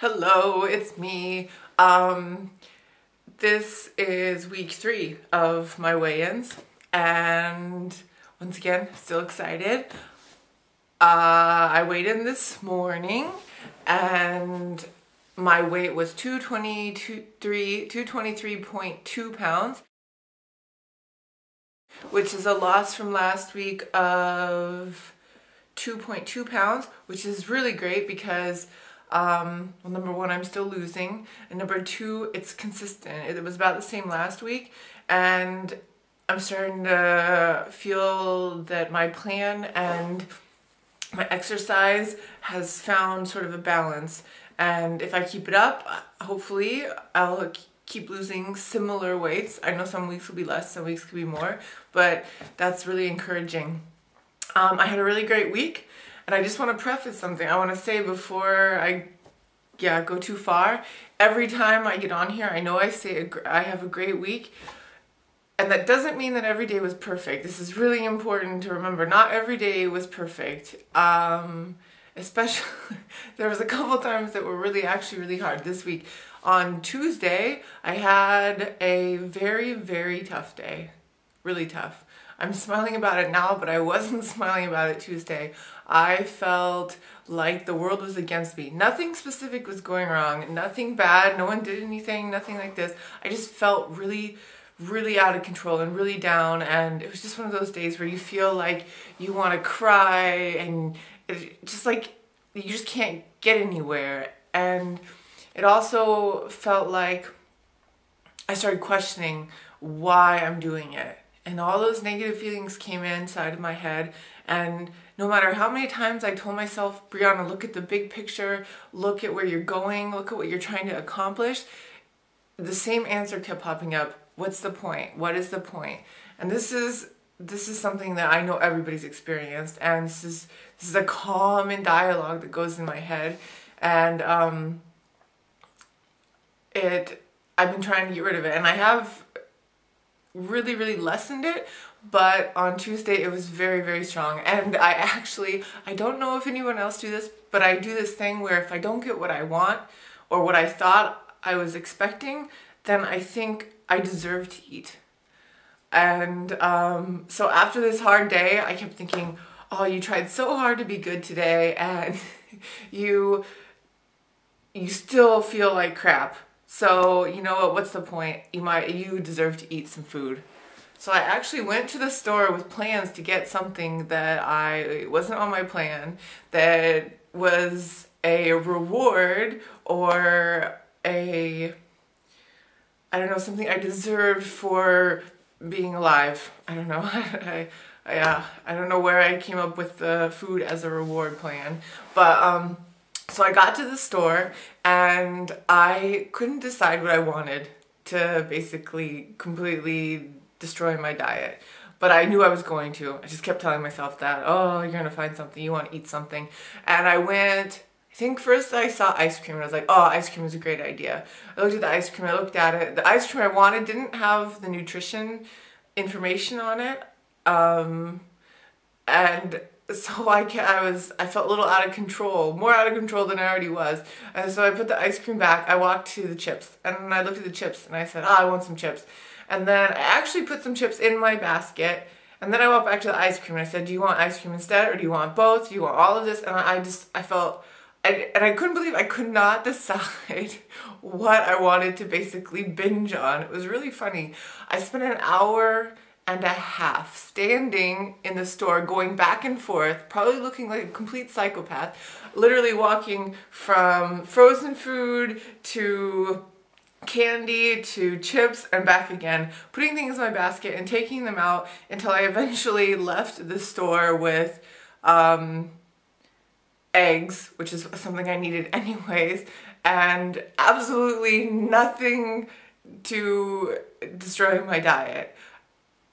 Hello, it's me. This is week 3 of my weigh-ins, and once again, still excited. I weighed in this morning, and my weight was 223.2 pounds, which is a loss from last week of 2.2 pounds, which is really great because well, number one, I'm still losing, and number two, it's consistent. It was about the same last week, and I'm starting to feel that my plan and my exercise has found sort of a balance, and if I keep it up, hopefully I'll keep losing similar weights. I know some weeks will be less, some weeks could be more, but that's really encouraging. I had a really great week. And I just want to preface something. I want to say before I go too far, every time I get on here, I know I say I have a great week, and that doesn't mean that every day was perfect. This is really important to remember. Not every day was perfect. Especially, there was a couple times that were actually really hard this week. On Tuesday, I had a very, very tough day. Really tough. I'm smiling about it now, but I wasn't smiling about it Tuesday. I felt like the world was against me. Nothing specific was going wrong, nothing bad, no one did anything, nothing like this. I just felt really, really out of control and really down, and it was just one of those days where you feel like you want to cry, and it just like you just can't get anywhere. And it also felt like I started questioning why I'm doing it. And all those negative feelings came inside of my head, and no matter how many times I told myself, Brianna, look at the big picture, look at where you're going, look at what you're trying to accomplish, the same answer kept popping up. What's the point? What is the point? And this is something that I know everybody's experienced, and this is a common dialogue that goes in my head, and I've been trying to get rid of it, and I have really, really lessened it, but on Tuesday it was very, very strong. And I don't know if anyone else do this, but I do this thing where if I don't get what I want or what I thought I was expecting, then I think I deserve to eat. And so after this hard day, I kept thinking, oh, you tried so hard to be good today, and you still feel like crap. So, you know what, what's the point? You deserve to eat some food. So I actually went to the store with plans to get something that wasn't on my plan, that was a reward or I don't know, something I deserved for being alive. I don't know. I don't know where I came up with the food as a reward plan, but so I got to the store and I couldn't decide what I wanted to basically completely destroy my diet. But I knew I was going to. I just kept telling myself that, oh, you're going to find something, you want to eat something. And I went, I think first I saw ice cream and I was like, oh, ice cream is a great idea. I looked at the ice cream, I looked at it. The ice cream I wanted didn't have the nutrition information on it. And so I felt a little out of control, more out of control than I already was. And so I put the ice cream back, I walked to the chips, and I looked at the chips and I said, oh, I want some chips. And then I actually put some chips in my basket, and then I walked back to the ice cream and I said, do you want ice cream instead, or do you want both? Do you want all of this? And I felt, and I couldn't believe I could not decide what I wanted to basically binge on. It was really funny. I spent an hour and a half standing in the store, going back and forth, probably looking like a complete psychopath, literally walking from frozen food to candy to chips and back again, putting things in my basket and taking them out until I eventually left the store with eggs, which is something I needed anyways, and absolutely nothing to destroy my diet.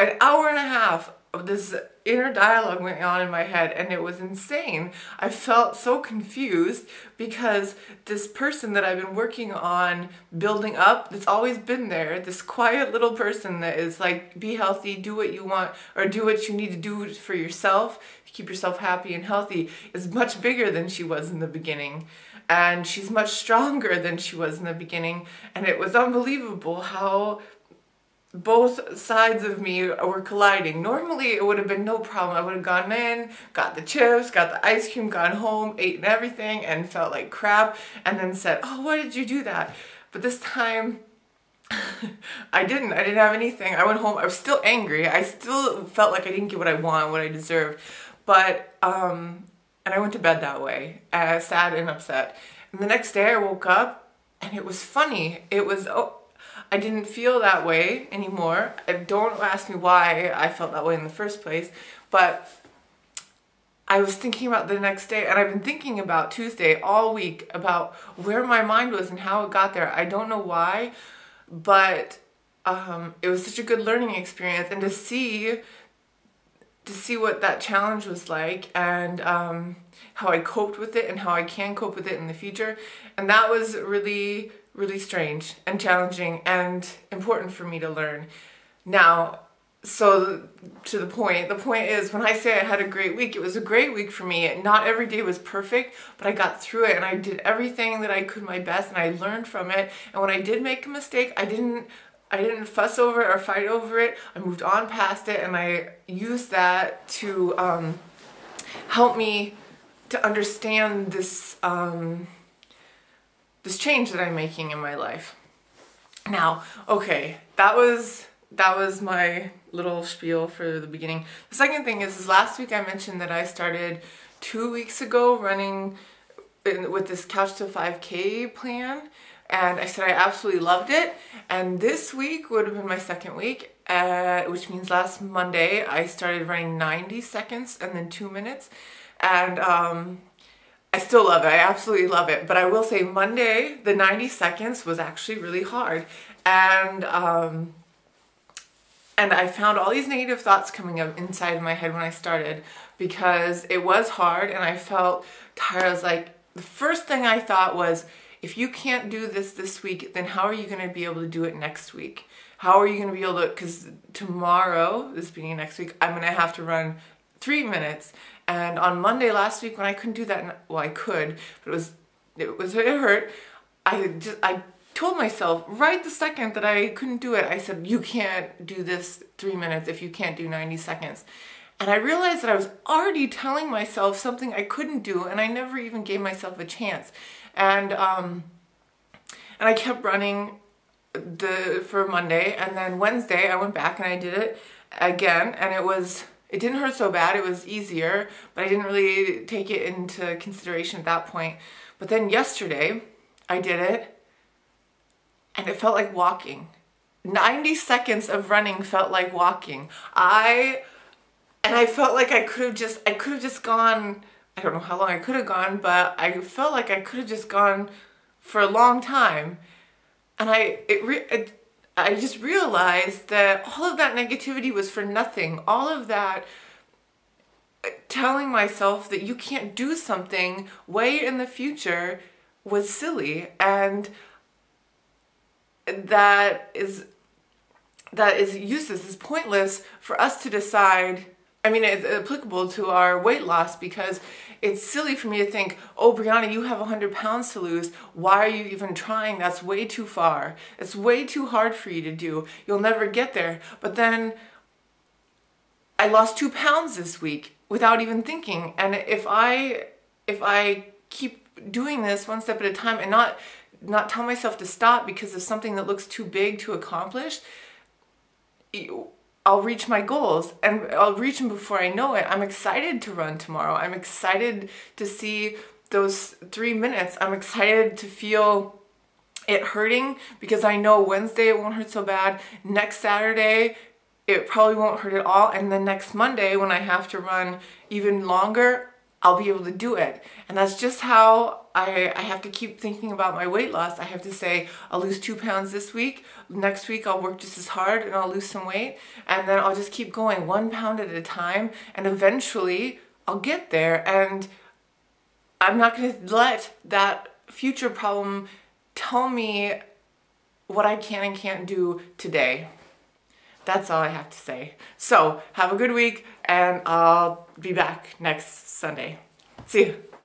An hour and a half of this inner dialogue went on in my head, and it was insane. I felt so confused because this person that I've been working on building up, that's always been there, this quiet little person that is like, be healthy, do what you want, or do what you need to do for yourself to keep yourself happy and healthy, is much bigger than she was in the beginning. and she's much stronger than she was in the beginning, and it was unbelievable how both sides of me were colliding. Normally it would have been no problem. I would have gone in, got the chips, got the ice cream, gone home, eaten everything, and felt like crap, and then said, oh, why did you do that? But this time, I didn't have anything. I went home, I was still angry. I still felt like I didn't get what I want, what I deserved. But, and I went to bed that way, sad and upset. And the next day I woke up, and it was funny. It was, I didn't feel that way anymore. Don't ask me why I felt that way in the first place, but I was thinking about the next day, and I've been thinking about Tuesday all week about where my mind was and how it got there. I don't know why, but it was such a good learning experience, and to see what that challenge was like, and how I coped with it and how I can cope with it in the future. And that was really strange and challenging and important for me to learn. Now, so to the point is, when I say I had a great week, it was a great week for me. Not every day was perfect, but I got through it, and I did everything that I could my best, and I learned from it. And when I did make a mistake, I didn't fuss over it or fight over it. I moved on past it, and I used that to help me to understand this this change that I'm making in my life. Now, okay, that was my little spiel for the beginning. The second thing is last week I mentioned that I started 2 weeks ago running with this Couch to 5K plan, and I said I absolutely loved it. And this week would have been my second week, which means last Monday I started running 90 seconds and then 2 minutes, and I still love it. I absolutely love it. But I will say Monday, the 90 seconds was actually really hard. And I found all these negative thoughts coming up inside of my head when I started, because it was hard and I felt tired. I was like, the first thing I thought was, if you can't do this week, then how are you going to be able to do it next week? How are you going to be able to, because tomorrow, this beginning of next week, I'm going to have to run 3 minutes. And on Monday last week when I couldn't do that, well, I could, but it hurt. I told myself right the second that I couldn't do it, I said, you can't do this 3 minutes if you can't do 90 seconds. And I realized that I was already telling myself something I couldn't do, and I never even gave myself a chance. And I kept running for Monday, and then Wednesday I went back and I did it again, and it didn't hurt so bad. It was easier, but I didn't really take it into consideration at that point. But then yesterday I did it, and it felt like walking. 90 seconds of running felt like walking. I felt like I could have just gone, I don't know how long I could have gone, but I felt like I could have just gone for a long time. And I just realized that all of that negativity was for nothing. All of that telling myself that you can't do something way in the future was silly, and that is useless. It's pointless for us to decide. I mean, it's applicable to our weight loss, because it's silly for me to think, oh, Brianna, you have 100 pounds to lose. Why are you even trying? That's way too far. It's way too hard for you to do. You'll never get there. But then I lost 2 pounds this week without even thinking. And if I keep doing this one step at a time and not tell myself to stop because of something that looks too big to accomplish, I'll reach my goals, and I'll reach them before I know it. I'm excited to run tomorrow. I'm excited to see those 3 minutes. I'm excited to feel it hurting, because I know Wednesday it won't hurt so bad. Next Saturday it probably won't hurt at all. And then next Monday, when I have to run even longer, I'll be able to do it. And that's just how I have to keep thinking about my weight loss. I have to say, I'll lose 2 pounds this week. Next week I'll work just as hard and I'll lose some weight. And then I'll just keep going 1 pound at a time. And eventually I'll get there. And I'm not going to let that future problem tell me what I can and can't do today. That's all I have to say. So have a good week, and I'll be back next Sunday. See you.